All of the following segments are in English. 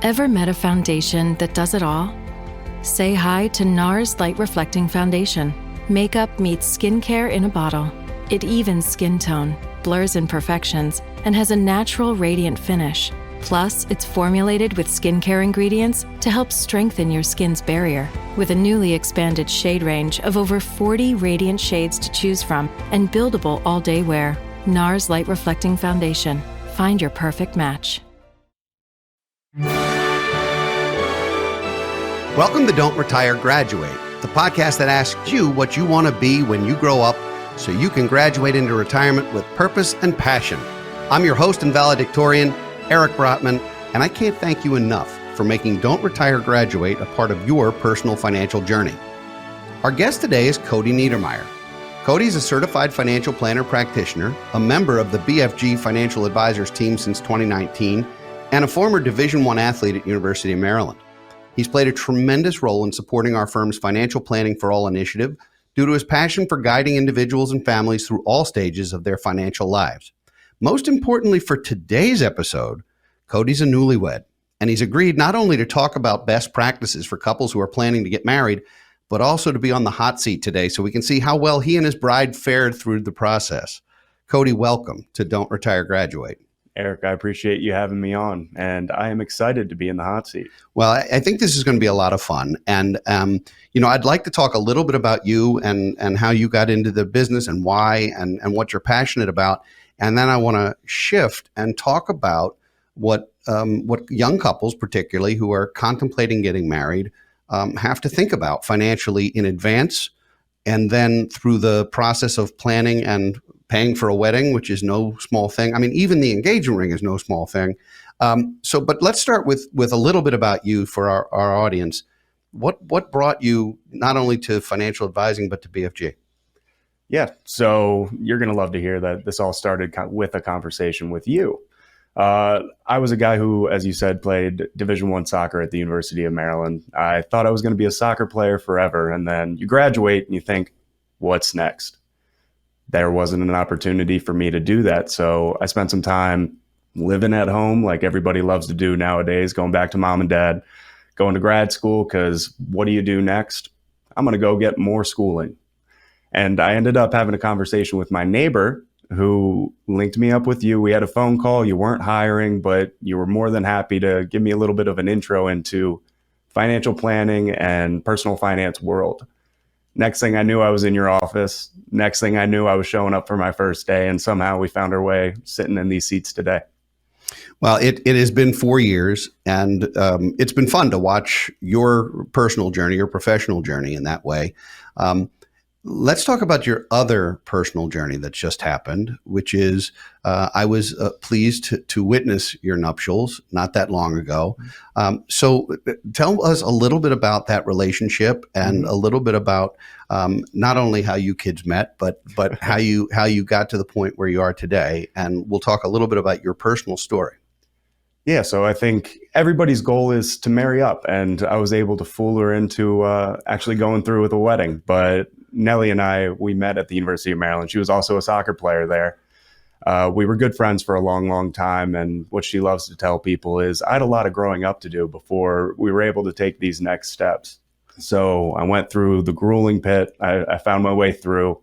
Ever met a foundation that does it all? Say hi to NARS Light Reflecting Foundation. Makeup meets skincare in a bottle. It evens skin tone, blurs imperfections, and has a natural radiant finish. Plus, it's formulated with skincare ingredients to help strengthen your skin's barrier. With a newly expanded shade range of over 40 radiant shades to choose from and buildable all-day wear. NARS Light Reflecting Foundation. Find your perfect match. Welcome to Don't Retire, Graduate, the podcast that asks you what you want to be when you grow up so you can graduate into retirement with purpose and passion. I'm your host and valedictorian, Eric Brotman, and I can't thank you enough for making Don't Retire, Graduate a part of your personal financial journey. Our guest today is Cody Niedermeier. Cody is a certified financial planner practitioner, a member of the BFG Financial Advisors team since 2019, and a former Division I athlete at University of Maryland. He's played a tremendous role in supporting our firm's Financial Planning for All initiative due to his passion for guiding individuals and families through all stages of their financial lives. Most importantly for today's episode, Cody's a newlywed, and he's agreed not only to talk about best practices for couples who are planning to get married, but also to be on the hot seat today so we can see how well he and his bride fared through the process. Cody, welcome to Don't Retire, Graduate. Eric, I appreciate you having me on, and I am excited to be in the hot seat. Well, I think this is going to be a lot of fun. And, I'd like to talk a little bit about you and how you got into the business and why and what you're passionate about. And then I want to shift and talk about what young couples, particularly who are contemplating getting married, have to think about financially in advance, and then through the process of planning and paying for a wedding, which is no small thing. I mean, even the engagement ring is no small thing. But let's start with a little bit about you for our audience. What brought you not only to financial advising, but to BFG? Yeah, so you're going to love to hear that this all started with a conversation with you. I was a guy who, as you said, played Division I soccer at the University of Maryland. I thought I was going to be a soccer player forever. And then you graduate and you think, what's next? There wasn't an opportunity for me to do that. So I spent some time living at home like everybody loves to do nowadays, going back to mom and dad, going to grad school, because what do you do next? I'm going to go get more schooling. And I ended up having a conversation with my neighbor who linked me up with you. We had a phone call. You weren't hiring, but you were more than happy to give me a little bit of an intro into financial planning and personal finance world. Next thing I knew, I was in your office. Next thing I knew, I was showing up for my first day, and somehow we found our way sitting in these seats today. Well, it has been 4 years, and it's been fun to watch your personal journey, your professional journey in that way. Let's talk about your other personal journey that's just happened, which is I was pleased to witness your nuptials not that long ago. So tell us a little bit about that relationship and a little bit about not only how you kids met, but how you got to the point where you are today. And we'll talk a little bit about your personal story. Yeah, so I think everybody's goal is to marry up, and I was able to fool her into actually going through with a wedding. But Nellie and I, we met at the University of Maryland. She was also a soccer player there. We were good friends for a long, long time. And what she loves to tell people is I had a lot of growing up to do before we were able to take these next steps. So I went through the grueling pit. I found my way through.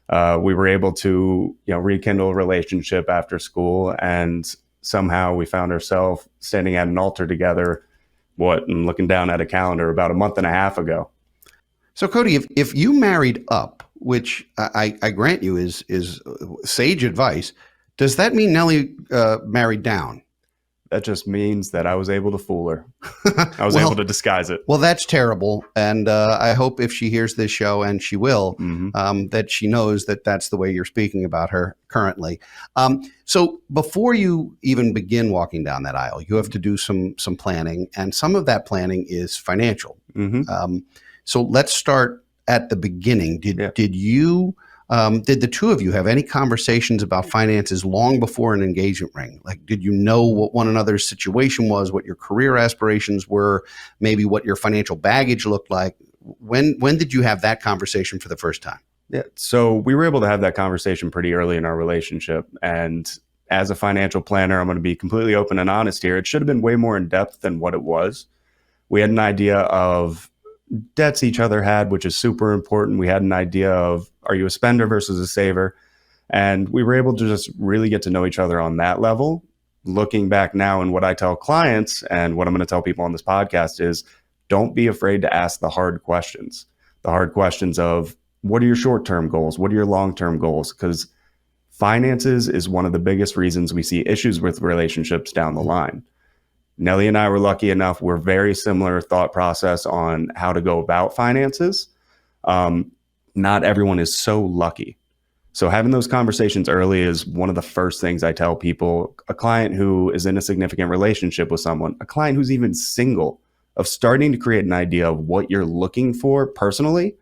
We were able to, rekindle a relationship after school. And somehow we found ourselves standing at an altar together, and looking down at a calendar about a month and a half ago. So Cody, if you married up, which I grant you is sage advice, does that mean Nellie married down? That just means that I was able to fool her. I was able to disguise it. Well, that's terrible. And I hope if she hears this show, and she will, that she knows that that's the way you're speaking about her currently. So before you even begin walking down that aisle, you have to do some planning. And some of that planning is financial. So let's start at the beginning. Did the two of you have any conversations about finances long before an engagement ring? Like, did you know what one another's situation was, what your career aspirations were, maybe what your financial baggage looked like? When did you have that conversation for the first time? Yeah, so we were able to have that conversation pretty early in our relationship. And as a financial planner, I'm going to be completely open and honest here. It should have been way more in depth than what it was. We had an idea of debts each other had, which is super important. We had an idea of, are you a spender versus a saver? And we were able to just really get to know each other on that level. Looking back now, and what I tell clients and what I'm going to tell people on this podcast is, don't be afraid to ask the hard questions. The hard questions of, what are your short-term goals? What are your long-term goals? Because finances is one of the biggest reasons we see issues with relationships down the line. Nellie and I were lucky enough. We're very similar thought process on how to go about finances. Not everyone is so lucky. So having those conversations early is one of the first things I tell people. A client who is in a significant relationship with someone, a client who's even single, of starting to create an idea of what you're looking for personally,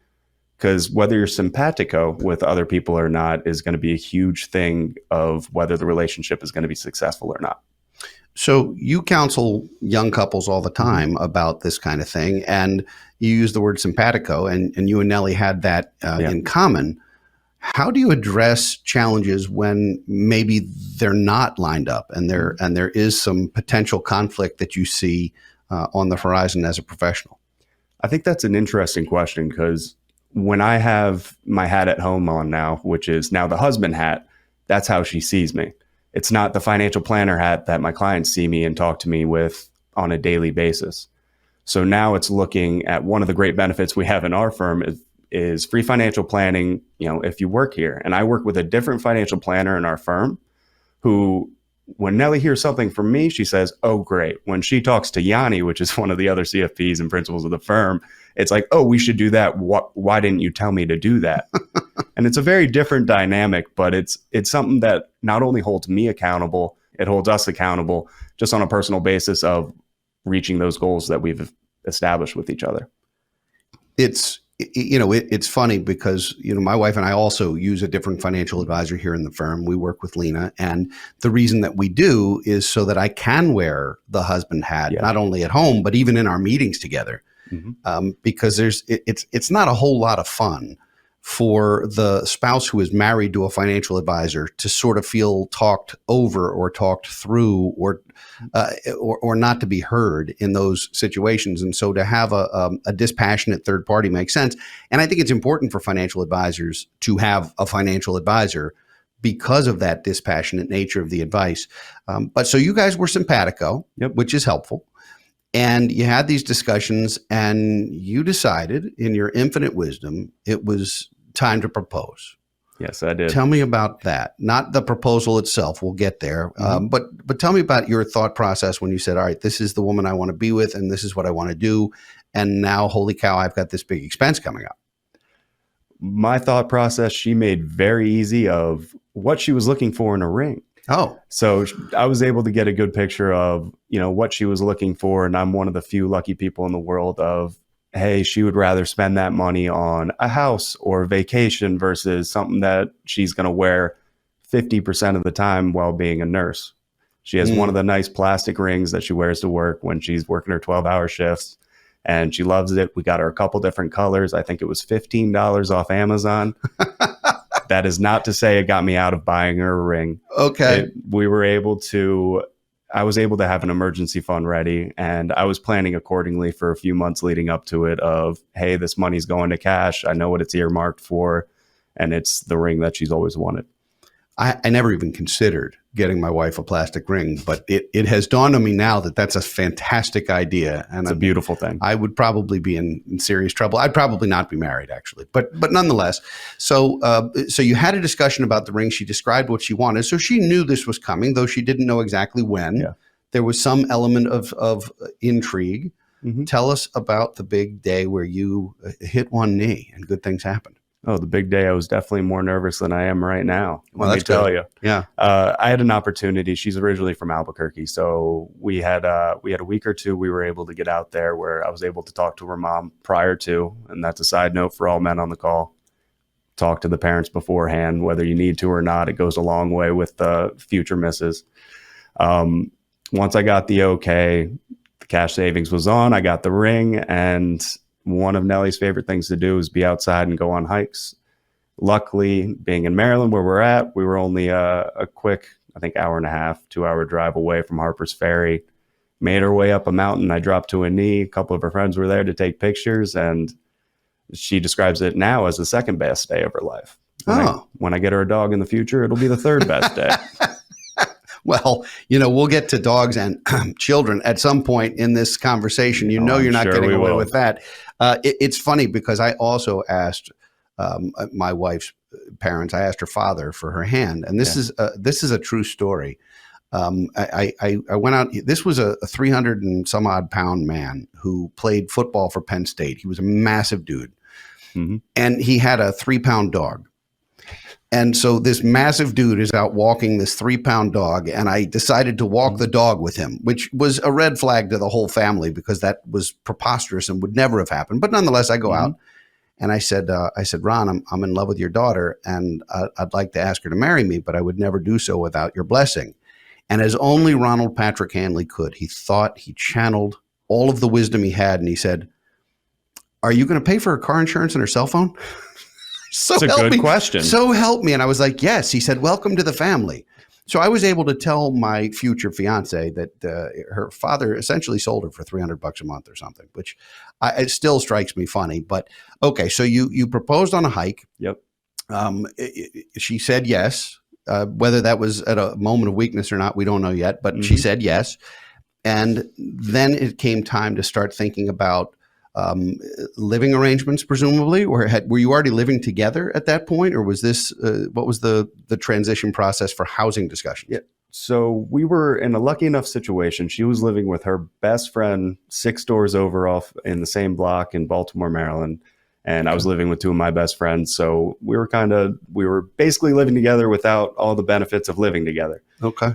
because whether you're simpatico with other people or not is going to be a huge thing of whether the relationship is going to be successful or not. So you counsel young couples all the time about this kind of thing, and you use the word simpatico, and you and Nellie had that in common. How do you address challenges when maybe they're not lined up and there is some potential conflict that you see on the horizon as a professional? I think that's an interesting question, because when I have my hat at home on now, which is now the husband hat, that's how she sees me. It's not the financial planner hat that my clients see me and talk to me with on a daily basis. So now it's looking at one of the great benefits we have in our firm is free financial planning, if you work here. And I work with a different financial planner in our firm who, when Nellie hears something from me, she says, oh, great. When she talks to Yanni, which is one of the other CFPs and principals of the firm, it's like, oh, we should do that. Why didn't you tell me to do that? And it's a very different dynamic, but it's something that not only holds me accountable, it holds us accountable just on a personal basis of reaching those goals that we've established with each other. It's funny because, my wife and I also use a different financial advisor here in the firm. We work with Lena. And the reason that we do is so that I can wear the husband hat, not only at home, but even in our meetings together. Mm-hmm. Because it's not a whole lot of fun for the spouse who is married to a financial advisor to sort of feel talked over or talked through or not to be heard in those situations. And so to have a dispassionate third party makes sense. And I think it's important for financial advisors to have a financial advisor because of that dispassionate nature of the advice. But so you guys were simpatico, which is helpful. And you had these discussions and you decided in your infinite wisdom, it was time to propose. Yes, I did. Tell me about that. Not the proposal itself. We'll get there. Mm-hmm. But tell me about your thought process when you said, all right, this is the woman I want to be with and this is what I want to do. And now, holy cow, I've got this big expense coming up. My thought process, she made very easy of what she was looking for in a ring. Oh, so I was able to get a good picture of, what she was looking for. And I'm one of the few lucky people in the world of, hey, she would rather spend that money on a house or a vacation versus something that she's going to wear 50% of the time while being a nurse. She has one of the nice plastic rings that she wears to work when she's working her 12-hour shifts. And she loves it. We got her a couple different colors. I think it was $15 off Amazon. That is not to say it got me out of buying her a ring. Okay. I was able to have an emergency fund ready, and I was planning accordingly for a few months leading up to it of, hey, this money's going to cash. I know what it's earmarked for, and it's the ring that she's always wanted. I never even considered getting my wife a plastic ring, but it has dawned on me now that that's a fantastic idea. And it's a beautiful thing. I would probably be in serious trouble. I'd probably not be married, actually, but nonetheless. So you had a discussion about the ring. She described what she wanted. So she knew this was coming, though she didn't know exactly when. Yeah. There was some element of intrigue. Mm-hmm. Tell us about the big day where you hit one knee and good things happened. Oh, the big day. I was definitely more nervous than I am right now. Well, that's good. Tell you. Yeah. I had an opportunity. She's originally from Albuquerque. So we had a week or two we were able to get out there where I was able to talk to her mom prior to, and that's a side note for all men on the call. Talk to the parents beforehand, whether you need to or not. It goes a long way with the future misses. Once I got the okay, the cash savings was on. I got the ring, and one of Nellie's favorite things to do is be outside and go on hikes. Luckily, being in Maryland where we're at, we were only a quick I think, hour and a half, 2-hour drive away from Harper's Ferry. Made her way up a mountain. I dropped to a knee. A couple of her friends were there to take pictures, and she describes it now as the second best day of her life. When I get her a dog in the future, it'll be the third best day. Well, we'll get to dogs and children at some point in this conversation. You're not getting away with that. It's funny because I also asked my wife's parents. I asked her father for her hand, and this is a true story. I went out. This was a 300 and some odd pound man who played football for Penn State. He was a massive dude, and he had a 3-pound dog. And so this massive dude is out walking this 3-pound dog, and I decided to walk the dog with him, which was a red flag to the whole family because that was preposterous and would never have happened. But nonetheless, I go out and I said, Ron, I'm in love with your daughter, and I'd like to ask her to marry me, but I would never do so without your blessing. And as only Ronald Patrick Hanley could, he channeled all of the wisdom he had, and he said, "Are you going to pay for her car insurance and her cell phone?" That's a good question. So help me. And I was like, yes. He said, welcome to the family. So I was able to tell my future fiance that her father essentially sold her for $300 a month or something, which it still strikes me funny. But okay, so you proposed on a hike. Yep. She said yes. Whether that was at a moment of weakness or not, we don't know yet. But she said yes. And then it came time to start thinking about living arrangements, presumably, or were you already living together at that point, or was this what was the transition process for housing discussions? Yeah. So we were in a lucky enough situation. She was living with her best friend 6 doors over off in the same block in Baltimore, Maryland, and I was living with 2 of my best friends. So we were basically living together without all the benefits of living together. Okay.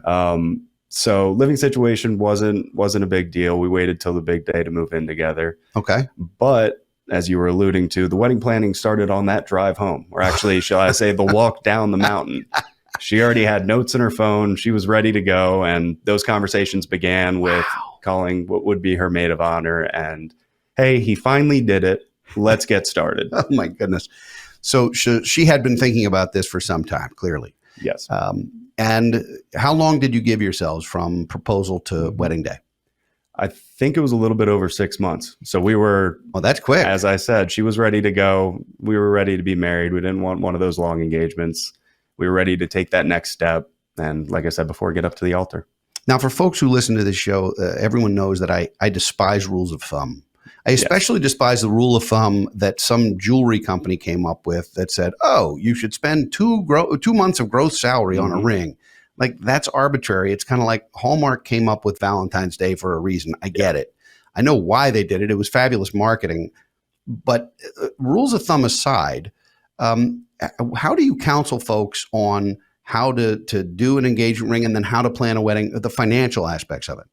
So living situation wasn't a big deal. We waited till the big day to move in together. Okay. But as you were alluding to, the wedding planning started on that drive home, or actually, shall I say, the walk down the mountain. She already had notes in her phone. She was ready to go. And those conversations began with calling what would be her maid of honor. And, hey, he finally did it. Let's get started. Oh, my goodness. So she had been thinking about this for some time, clearly. Yes. And how long did you give yourselves from proposal to wedding day? I think it was a little bit over 6 months. So we were... Well, that's quick. As I said, she was ready to go. We were ready to be married. We didn't want one of those long engagements. We were ready to take that next step. And like I said before, get up to the altar. Now, for folks who listen to this show, everyone knows that I despise rules of thumb. I especially despise the rule of thumb that some jewelry company came up with that said, oh, you should spend 2 months of gross salary on a ring. Like, that's arbitrary. It's kind of like Hallmark came up with Valentine's Day for a reason. I get it. I know why they did it. It was fabulous marketing. But rules of thumb aside, how do you counsel folks on how to do an engagement ring and then how to plan a wedding, the financial aspects of it?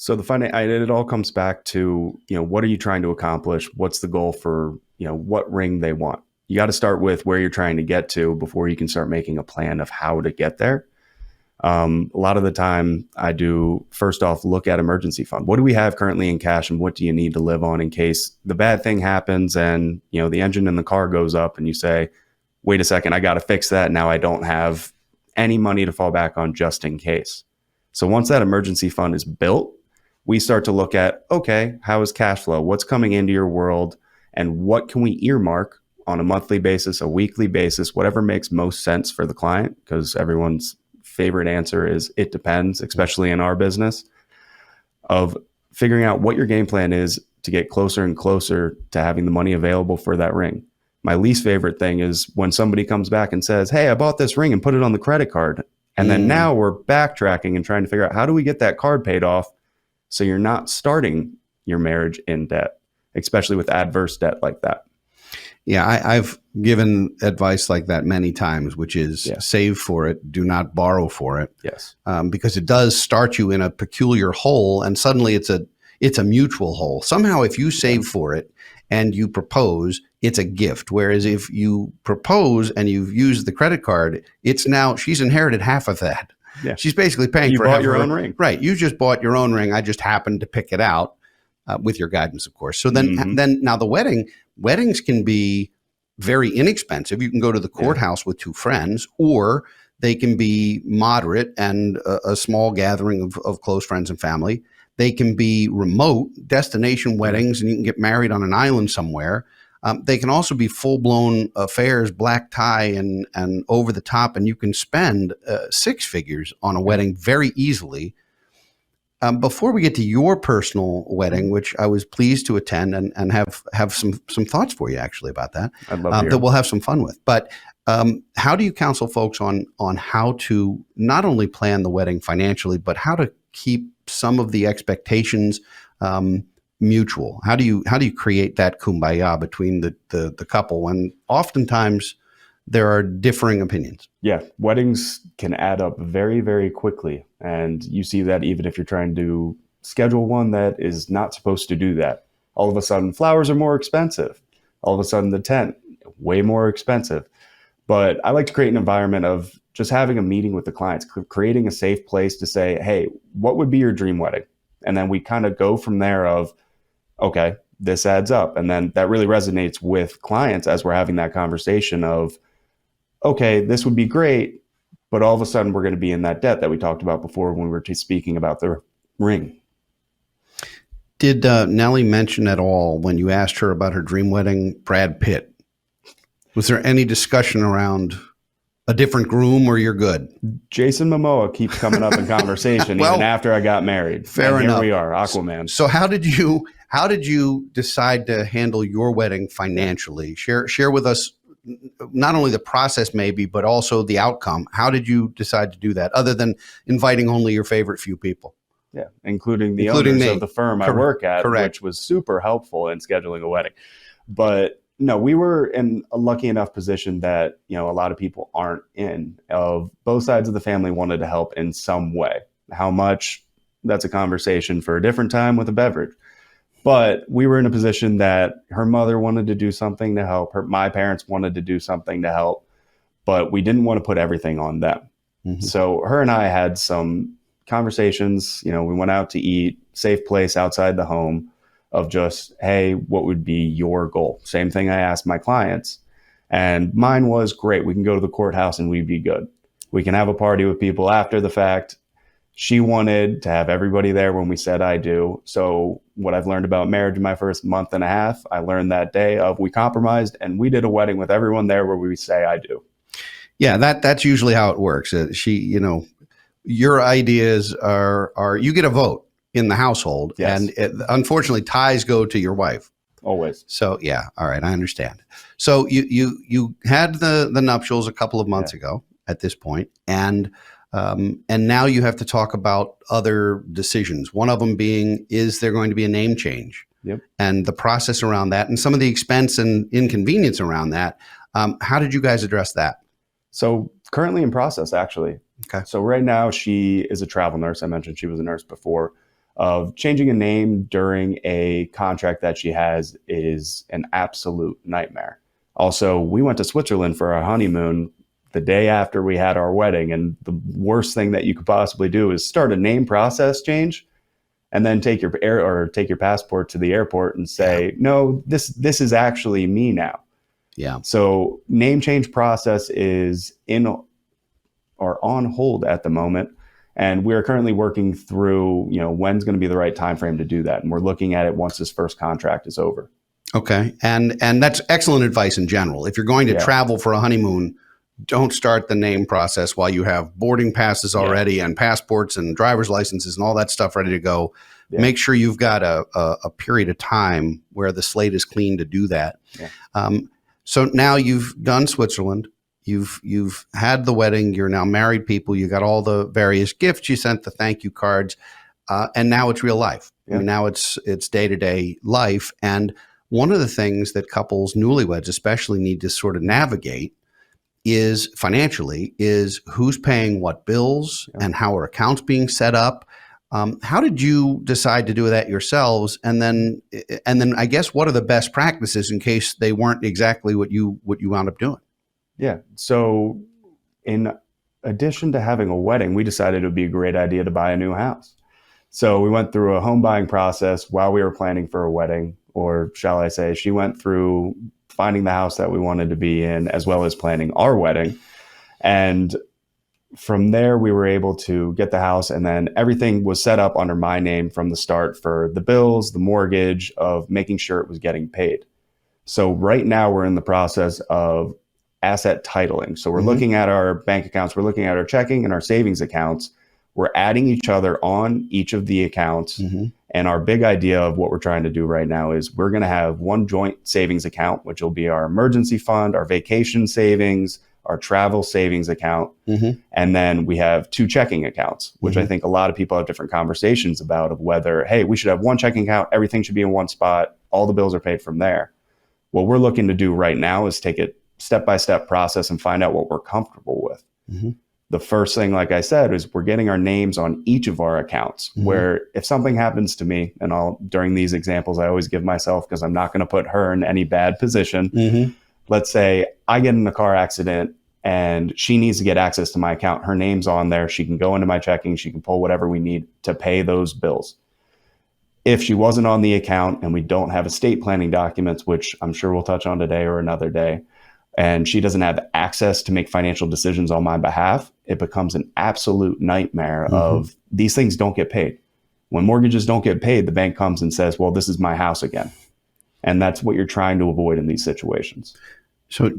So it all comes back to, what are you trying to accomplish? What's the goal for, what ring they want? You got to start with where you're trying to get to before you can start making a plan of how to get there. A lot of the time I do, first off, look at emergency fund. What do we have currently in cash and what do you need to live on in case the bad thing happens and, the engine in the car goes up and you say, wait a second, I got to fix that. Now I don't have any money to fall back on just in case. So once that emergency fund is built, we start to look at, okay, how is cash flow? What's coming into your world? And what can we earmark on a monthly basis, a weekly basis, whatever makes most sense for the client? Because everyone's favorite answer is it depends, especially in our business, of figuring out what your game plan is to get closer and closer to having the money available for that ring. My least favorite thing is when somebody comes back and says, hey, I bought this ring and put it on the credit card. And then now we're backtracking and trying to figure out how do we get that card paid off so you're not starting your marriage in debt, especially with adverse debt like that. Yeah, I've given advice like that many times, which is save for it, do not borrow for it. Yes, because it does start you in a peculiar hole, and suddenly it's a mutual hole. Somehow, if you save for it and you propose, it's a gift. Whereas if you propose and you've used the credit card, it's now she's inherited half of that. Yeah. She's basically paying for bought your own ring. Right. You just bought your own ring. I just happened to pick it out with your guidance, of course. So then now the weddings can be very inexpensive. You can go to the courthouse with 2 friends, or They can be moderate and a small gathering of close friends and family. They can be remote destination weddings, and you can get married on an island somewhere. They can also be full-blown affairs, black tie and over the top, and you can spend six figures on a wedding very easily. Before we get to your personal wedding, which I was pleased to attend and have some thoughts for you actually about that, I'd love to hear. that we'll have some fun with. But how do you counsel folks on how to not only plan the wedding financially, but how to keep some of the expectations mutual? How do you create that kumbaya between the couple when oftentimes there are differing opinions? Yeah, weddings can add up very, very quickly. And you see that even if you're trying to schedule one that is not supposed to do that. All of a sudden, flowers are more expensive. All of a sudden, the tent, way more expensive. But I like to create an environment of just having a meeting with the clients, creating a safe place to say, hey, what would be your dream wedding? And then we kind of go from there of, okay, this adds up. And then that really resonates with clients as we're having that conversation of, okay, this would be great, but all of a sudden we're going to be in that debt that we talked about before when we were speaking about the ring. Did Nellie mention at all when you asked her about her dream wedding, Brad Pitt? Was there any discussion around a different groom, or you're good? Jason Momoa keeps coming up in conversation Well, even after I got married. Fair and enough. Here we are, Aquaman. So how did you decide to handle your wedding financially? Share with us not only the process maybe, but also the outcome. How did you decide to do that other than inviting only your favorite few people? Yeah, including owners me. of the firm I work at, Correct. Which was super helpful in scheduling a wedding. But no, we were in a lucky enough position that, a lot of people aren't in, of both sides of the family wanted to help in some way. How much, that's a conversation for a different time with a beverage. But we were in a position that her mother wanted to do something to help. My parents wanted to do something to help, but we didn't want to put everything on them. Mm-hmm. So her and I had some conversations. We went out to eat, safe place outside the home, of just, hey, what would be your goal? Same thing I asked my clients. And mine was, great, we can go to the courthouse and we'd be good. We can have a party with people after the fact. She wanted to have everybody there when we said I do. So what I've learned about marriage in my first month and a half, I learned that day of we compromised and we did a wedding with everyone there where we say I do. Yeah, that's usually how it works. Your ideas are you get a vote in the household. Yes. And unfortunately ties go to your wife. Always. So yeah. All right. I understand. So you had the nuptials a couple of months ago at this point, and now you have to talk about other decisions. One of them being, is there going to be a name change? Yep. And the process around that and some of the expense and inconvenience around that. How did you guys address that? So currently in process, actually. Okay. So right now she is a travel nurse. I mentioned she was a nurse before. Of changing a name during a contract that she has is an absolute nightmare. Also, we went to Switzerland for our honeymoon the day after we had our wedding. And the worst thing that you could possibly do is start a name process change and then take your passport to the airport and say, no, this is actually me now. Yeah. So name change process is in or on hold at the moment. And we're currently working through, when's going to be the right time frame to do that. And we're looking at it once this first contract is over. Okay. And that's excellent advice in general. If you're going to travel for a honeymoon, don't start the name process while you have boarding passes already and passports and driver's licenses and all that stuff ready to go. Yeah. Make sure you've got a period of time where the slate is clean to do that. Yeah. So now you've done Switzerland. You've had the wedding. You're now married people. You got all the various gifts. You sent the thank you cards, and now it's real life. Yeah. I mean, now it's day-to-day life. And one of the things that couples, newlyweds especially, need to sort of navigate is financially is who's paying what bills and how are accounts being set up. How did you decide to do that yourselves? And then I guess what are the best practices in case they weren't exactly what you wound up doing? Yeah. So in addition to having a wedding, we decided it would be a great idea to buy a new house. So we went through a home buying process while we were planning for a wedding, or shall I say, she went through finding the house that we wanted to be in, as well as planning our wedding. And from there, we were able to get the house, and then everything was set up under my name from the start for the bills, the mortgage, of making sure it was getting paid. So right now we're in the process of asset titling. So we're looking at our bank accounts, we're looking at our checking and our savings accounts. We're adding each other on each of the accounts. And our big idea of what we're trying to do right now is we're going to have one joint savings account, which will be our emergency fund, our vacation savings, our travel savings account. And then we have two checking accounts, which I think a lot of people have different conversations about, of whether, hey, we should have one checking account, everything should be in one spot, all the bills are paid from there. What we're looking to do right now is take it step-by-step process and find out what we're comfortable with. The first thing, like I said, is we're getting our names on each of our accounts, where if something happens to me, and during these examples, I always give myself, because I'm not going to put her in any bad position. Let's say I get in a car accident and she needs to get access to my account. Her name's on there. She can go into my checking. She can pull whatever we need to pay those bills. If she wasn't on the account and we don't have estate planning documents, which I'm sure we'll touch on today or another day, and she doesn't have access to make financial decisions on my behalf, it becomes an absolute nightmare of these things don't get paid. When mortgages don't get paid, the bank comes and says, well, this is my house again. And that's what you're trying to avoid in these situations. So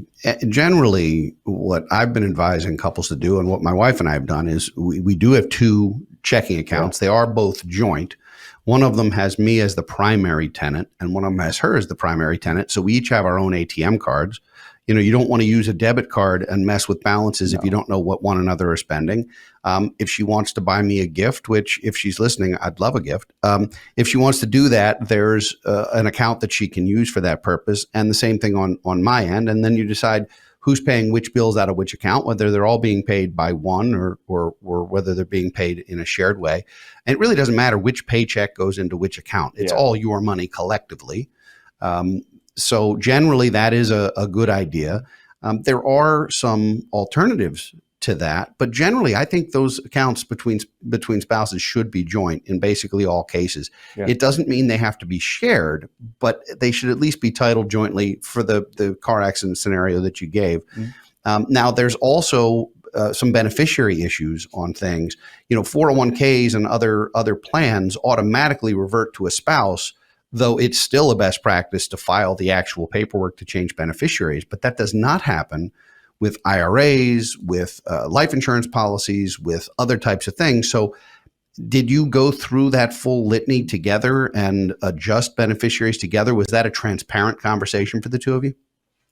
generally, what I've been advising couples to do, and what my wife and I have done, is we do have two checking accounts. They are both joint. One of them has me as the primary tenant, and one of them has her as the primary tenant. So we each have our own ATM cards. You know, you don't want to use a debit card and mess with balances if you don't know what one another are spending. If she wants to buy me a gift, which if she's listening, I'd love a gift. If she wants to do that, there's an account that she can use for that purpose. And the same thing on my end. And then you decide who's paying which bills out of which account, whether they're all being paid by one or whether they're being paid in a shared way. And it really doesn't matter which paycheck goes into which account. It's all your money collectively. So generally, that is a good idea. There are some alternatives to that, but generally, I think those accounts between spouses should be joint in basically all cases. It doesn't mean they have to be shared, but they should at least be titled jointly for the car accident scenario that you gave. Now, there's also some beneficiary issues on things. You know, 401ks and other plans automatically revert to a spouse, though it's still a best practice to file the actual paperwork to change beneficiaries. But that does not happen with IRAs, with life insurance policies, with other types of things. So did you go through that full litany together and adjust beneficiaries together? Was that a transparent conversation for the two of you?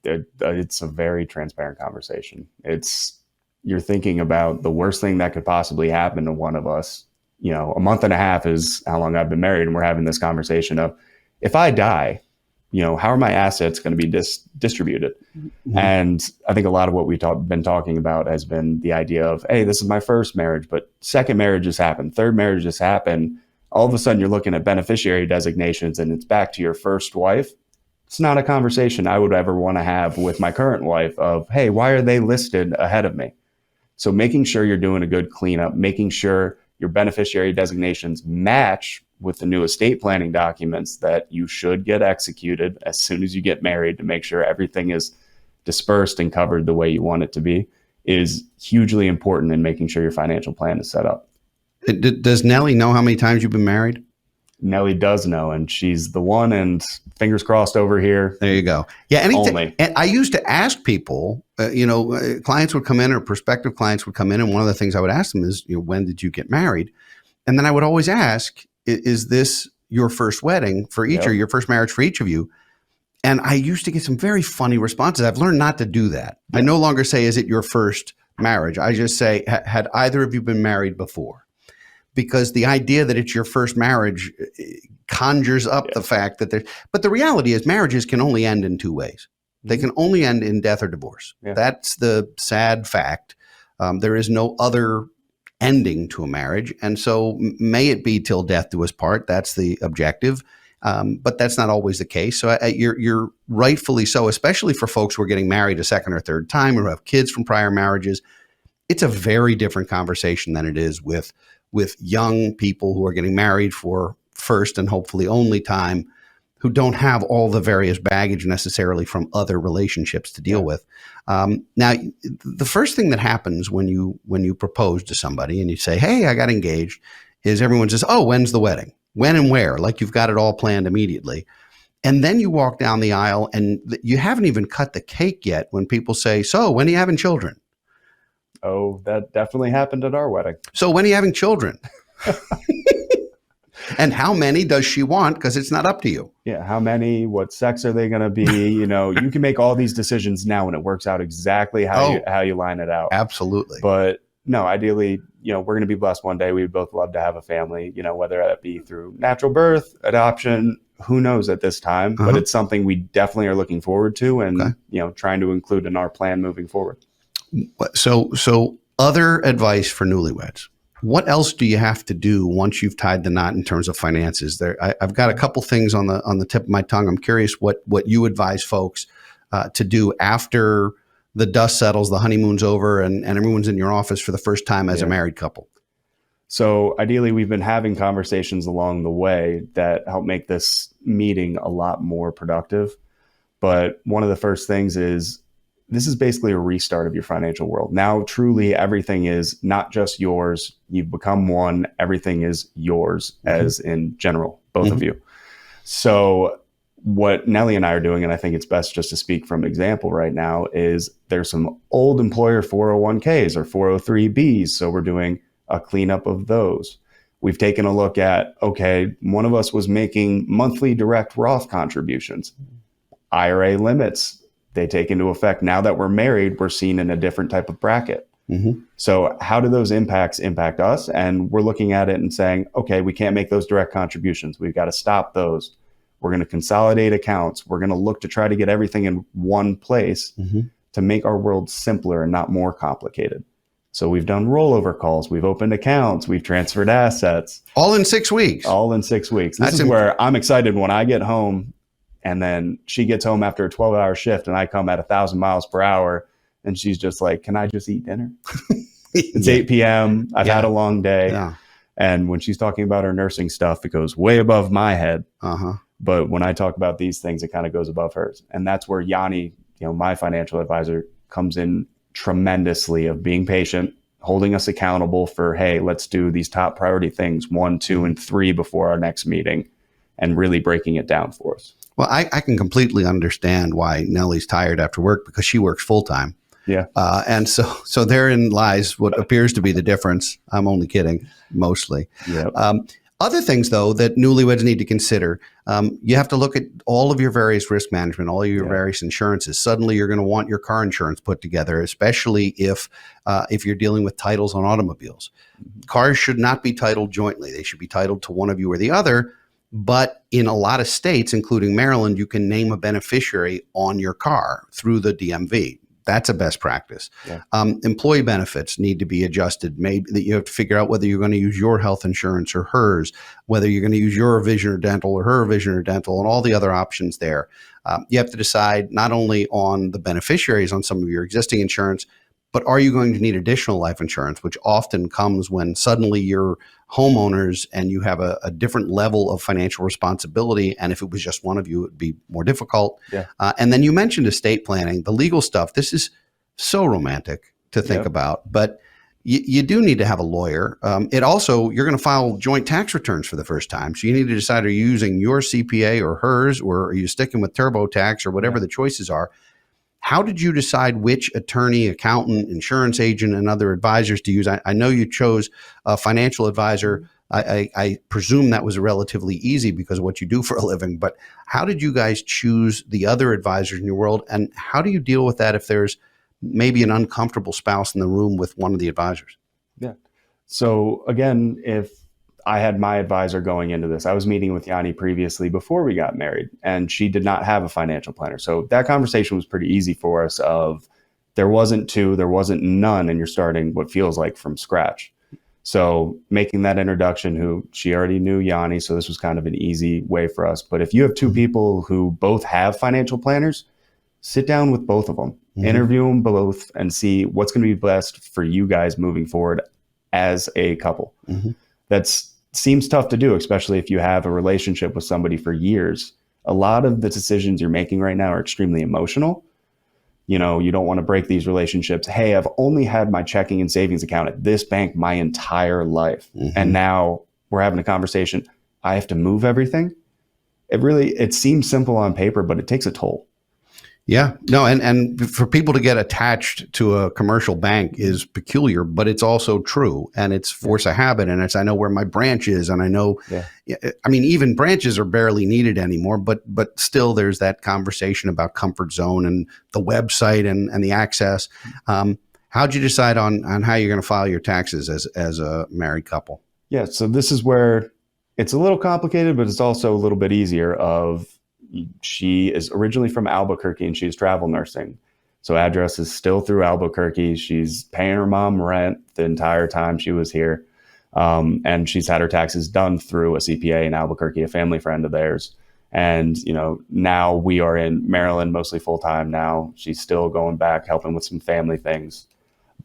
It's a very transparent conversation. You're thinking about the worst thing that could possibly happen to one of us. You know, a month and a half is how long I've been married, and we're having this conversation of, if I die, you know, how are my assets going to be distributed? And I think a lot of what we've been talking about has been the idea of, hey, this is my first marriage, but second marriage has happened, third marriage has happened. All of a sudden you're looking at beneficiary designations and it's back to your first wife. It's not a conversation I would ever want to have with my current wife of, hey, why are they listed ahead of me? So making sure you're doing a good cleanup, making sure your beneficiary designations match with the new estate planning documents that you should get executed as soon as you get married, to make sure everything is dispersed and covered the way you want it to be, is hugely important in making sure your financial plan is set up. Does Nellie know how many times you've been married? Nellie does know, and she's the one, and fingers crossed over here. There you go. Yeah. And I used to ask people, clients would come in, or prospective clients would come in, and one of the things I would ask them is, when did you get married? And then I would always ask, is this your first wedding for each, or your first marriage for each of you? And I used to get some very funny responses. I've learned not to do that. I no longer say, is it your first marriage? I just say, had either of you been married before? Because the idea that it's your first marriage conjures up the fact that but the reality is marriages can only end in two ways. They can only end in death or divorce. That's the sad fact. There is no other ending to a marriage. And so may it be till death do us part. That's the objective. But that's not always the case. So you're rightfully so, especially for folks who are getting married a second or third time, or who have kids from prior marriages. It's a very different conversation than it is with young people who are getting married for first and hopefully only time. who don't have all the various baggage necessarily from other relationships to deal with. Now, the first thing that happens when you propose to somebody and you say, hey, I got engaged, is everyone says, oh, when's the wedding? When and where? Like you've got it all planned immediately. And then you walk down the aisle and you haven't even cut the cake yet when people say, so when are you having children? Oh, that definitely happened at our wedding. So when are you having children? And how many does she want? Because it's not up to you. Yeah. How many? What sex are they going to be? You know, you can make all these decisions now and it works out exactly how you line it out. Absolutely. But no, ideally, you know, we're going to be blessed one day. We'd both love to have a family, you know, whether that be through natural birth, adoption, who knows at this time, but it's something we definitely are looking forward to and, you know, trying to include in our plan moving forward. So other advice for newlyweds. What else do you have to do once you've tied the knot in terms of finances? I've got a couple things on the tip of my tongue. I'm curious what you advise folks to do after the dust settles, the honeymoon's over, and everyone's in your office for the first time as a married couple. So ideally, we've been having conversations along the way that help make this meeting a lot more productive. But one of the first things is this is basically a restart of your financial world. Now, truly, everything is not just yours. You've become one. Everything is yours, as in general, both of you. So what Nellie and I are doing, and I think it's best just to speak from example right now, is there's some old employer 401ks or 403bs. So we're doing a cleanup of those. We've taken a look at, okay, one of us was making monthly direct Roth contributions. IRA limits, they take into effect. Now that we're married, we're seen in a different type of bracket. So how do those impacts impact us? And we're looking at it and saying, okay, we can't make those direct contributions. We've got to stop those. We're going to consolidate accounts. We're going to look to try to get everything in one place to make our world simpler and not more complicated. So we've done rollover calls. We've opened accounts. We've transferred assets. All in 6 weeks. All in 6 weeks. This is where I'm excited when I get home and then she gets home after a 12-hour shift and I come at 1,000 miles per hour and she's just like, can I just eat dinner? It's 8 p.m. I've had a long day. Yeah. And when she's talking about her nursing stuff, it goes way above my head. But when I talk about these things, it kind of goes above hers. And that's where Yanni, you know, my financial advisor, comes in tremendously of being patient, holding us accountable for, hey, let's do these top priority things 1, 2, and 3 before our next meeting, and really breaking it down for us. Well, I can completely understand why Nellie's tired after work because she works full time. Yeah. And so therein lies what appears to be the difference. I'm only kidding, mostly. Yep. Other things, though, that newlyweds need to consider, you have to look at all of your various risk management, all of your various insurances. Suddenly, you're going to want your car insurance put together, especially if you're dealing with titles on automobiles. Cars should not be titled jointly. They should be titled to one of you or the other. But in a lot of states, including Maryland, you can name a beneficiary on your car through the DMV. That's a best practice. Yeah. Employee benefits need to be adjusted. Maybe that you have to figure out whether you're going to use your health insurance or hers, whether you're going to use your vision or dental or her vision or dental, and all the other options there. You have to decide not only on the beneficiaries on some of your existing insurance, but are you going to need additional life insurance, which often comes when suddenly you're homeowners and you have a different level of financial responsibility. And if it was just one of you, it'd be more difficult. Yeah. And then you mentioned estate planning, the legal stuff. This is so romantic to think about, but you do need to have a lawyer. It also, you're going to file joint tax returns for the first time. So you need to decide, are you using your CPA or hers, or are you sticking with TurboTax or whatever the choices are? How did you decide which attorney, accountant, insurance agent, and other advisors to use? I know you chose a financial advisor. I presume that was relatively easy because of what you do for a living. But how did you guys choose the other advisors in your world? And how do you deal with that if there's maybe an uncomfortable spouse in the room with one of the advisors? Yeah. So again, if I had my advisor going into this, I was meeting with Yanni previously before we got married, and she did not have a financial planner. So that conversation was pretty easy for us of there wasn't two, there wasn't none, and you're starting what feels like from scratch. So making that introduction, who she already knew Yanni, so this was kind of an easy way for us. But if you have two people who both have financial planners, sit down with both of them, interview them both, and see what's going to be best for you guys moving forward as a couple. That seems tough to do, especially if you have a relationship with somebody for years A lot of the decisions you're making right now are extremely emotional. You don't want to break these relationships. Hey, I've only had my checking and savings account at this bank my entire life. Mm-hmm. And now we're having a conversation. I have to move everything. It seems simple on paper, but it takes a toll. Yeah, no, and for people to get attached to a commercial bank is peculiar, but it's also true, and it's force of habit, and I know where my branch is, and I know, I mean, even branches are barely needed anymore, but still there's that conversation about comfort zone and the website and the access. How'd you decide on how you're going to file your taxes as a married couple? Yeah, so this is where it's a little complicated, but it's also a little bit easier. She is originally from Albuquerque and she's travel nursing. So address is still through Albuquerque. She's paying her mom rent the entire time she was here. And she's had her taxes done through a CPA in Albuquerque, a family friend of theirs. And, now we are in Maryland, mostly full time now. She's still going back, helping with some family things.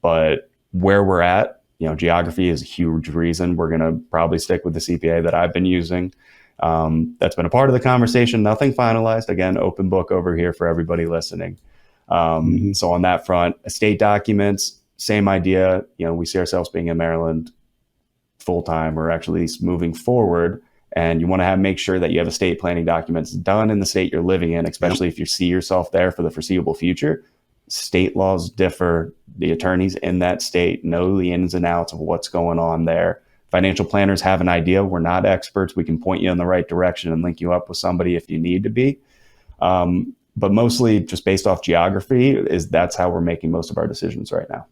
But where we're at, geography is a huge reason. We're going to probably stick with the CPA that I've been using. That's been a part of the conversation. Nothing finalized. Again, open book over here for everybody listening. So on that front, estate documents, same idea. We see ourselves being in Maryland full time, or actually moving forward. And you want to make sure that you have estate planning documents done in the state you're living in, especially if you see yourself there for the foreseeable future. State laws differ. The attorneys in that state know the ins and outs of what's going on there. Financial planners have an idea. We're not experts. We can point you in the right direction and link you up with somebody if you need to be. But mostly just based off geography, that's how we're making most of our decisions right now.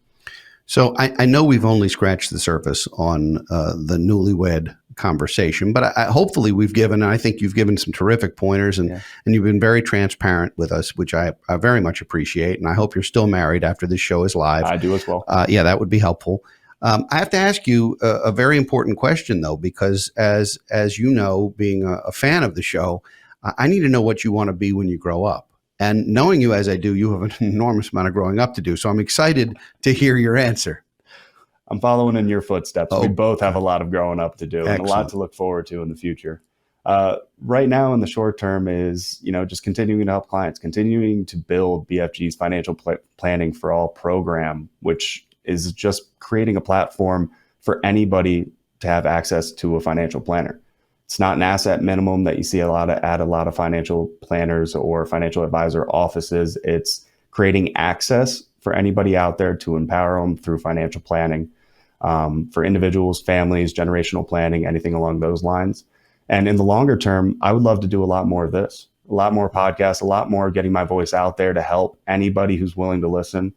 So I know we've only scratched the surface on the newlywed conversation, but hopefully I think you've given some terrific pointers, and you've been very transparent with us, which I very much appreciate. And I hope you're still married after this show is live. I do as well. That would be helpful. I have to ask you a very important question, though, because as you know, being a fan of the show, I need to know what you want to be when you grow up. And knowing you as I do, you have an enormous amount of growing up to do. So I'm excited to hear your answer. I'm following in your footsteps. We both have a lot of growing up to do. Excellent. And a lot to look forward to in the future. Right now in the short term is, just continuing to help clients, continuing to build BFG's financial planning for all program, which is just creating a platform for anybody to have access to a financial planner. It's not an asset minimum that you see at a lot of financial planners or financial advisor offices. It's creating access for anybody out there to empower them through financial planning, for individuals, families, generational planning, anything along those lines. And in the longer term, I would love to do a lot more of this, a lot more podcasts, a lot more getting my voice out there to help anybody who's willing to listen.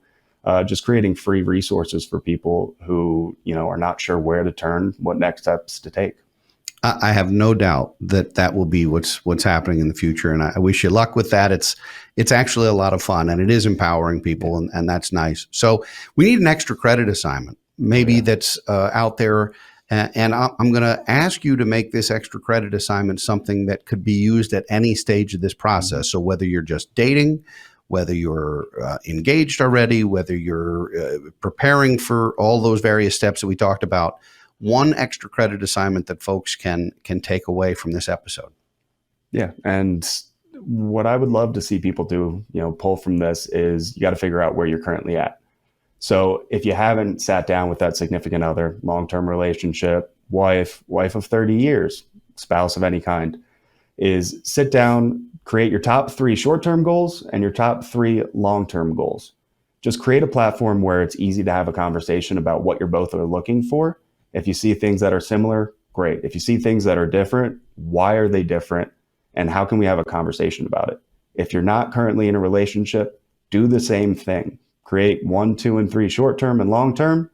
Just creating free resources for people who, are not sure where to turn, what next steps to take. I have no doubt that will be what's happening in the future, and I wish you luck with that. It's actually a lot of fun, and it is empowering people, and that's nice. So we need an extra credit assignment, maybe that's out there, and I'm going to ask you to make this extra credit assignment something that could be used at any stage of this process. So whether you're just dating, whether you're engaged already, whether you're preparing for all those various steps that we talked about, one extra credit assignment that folks can take away from this episode. Yeah. And what I would love to see people do, pull from this is you got to figure out where you're currently at. So if you haven't sat down with that significant other, long-term relationship, wife of 30 years, spouse of any kind, is sit down, create your top 3 short-term goals and your top 3 long-term goals. Just create a platform where it's easy to have a conversation about what you're both are looking for. If you see things that are similar, great. If you see things that are different, why are they different? And how can we have a conversation about it? If you're not currently in a relationship, do the same thing. Create 1, 2, and 3 short-term and long-term.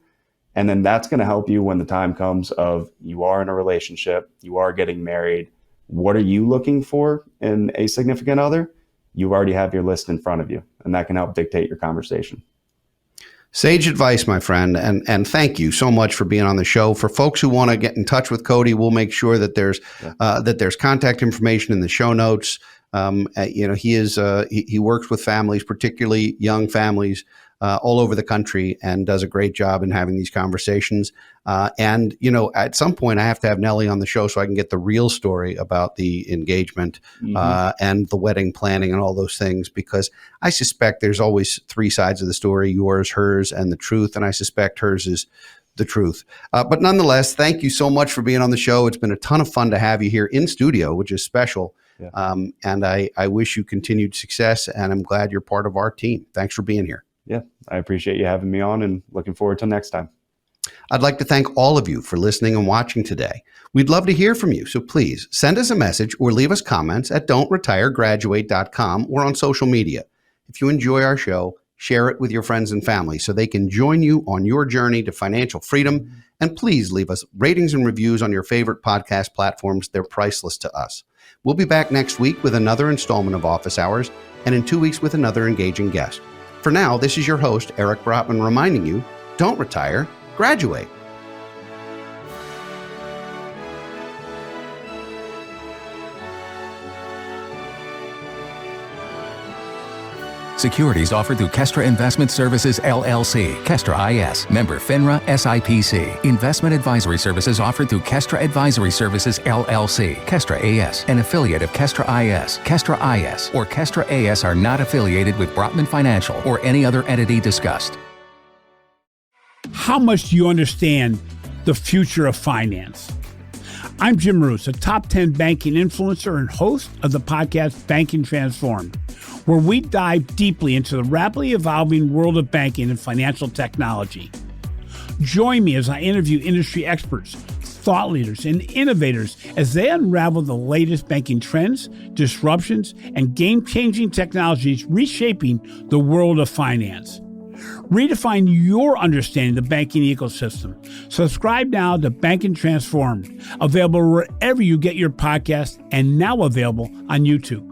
And then that's going to help you when the time comes of you are in a relationship, you are getting married. What are you looking for in a significant other? You already have your list in front of you, and that can help dictate your conversation. Sage advice, my friend, and thank you so much for being on the show. For folks who want to get in touch with Cody, we'll make sure that there's contact information in the show notes. He works with families, particularly young families, all over the country and does a great job in having these conversations. And, at some point I have to have Nellie on the show so I can get the real story about the engagement and the wedding planning and all those things, because I suspect there's always three sides of the story, yours, hers, and the truth. And I suspect hers is the truth. But nonetheless, thank you so much for being on the show. It's been a ton of fun to have you here in studio, which is special. Yeah. And I wish you continued success, and I'm glad you're part of our team. Thanks for being here. Yeah, I appreciate you having me on, and looking forward to next time. I'd like to thank all of you for listening and watching today. We'd love to hear from you, so please send us a message or leave us comments at don'tretiregraduate.com or on social media. If you enjoy our show, share it with your friends and family so they can join you on your journey to financial freedom. And please leave us ratings and reviews on your favorite podcast platforms. They're priceless to us. We'll be back next week with another installment of Office Hours, and in 2 weeks with another engaging guest. For now, this is your host, Eric Brotman, reminding you, don't retire, graduate. Securities offered through Kestra Investment Services, LLC, Kestra IS, member FINRA SIPC. Investment advisory services offered through Kestra Advisory Services, LLC, Kestra AS, an affiliate of Kestra IS. Kestra IS or Kestra AS are not affiliated with Brotman Financial or any other entity discussed. How much do you understand the future of finance? I'm Jim Roos, a top 10 banking influencer and host of the podcast Banking Transformed, where we dive deeply into the rapidly evolving world of banking and financial technology. Join me as I interview industry experts, thought leaders, and innovators as they unravel the latest banking trends, disruptions, and game-changing technologies reshaping the world of finance. Redefine your understanding of the banking ecosystem. Subscribe now to Banking Transformed, available wherever you get your podcast and now available on YouTube.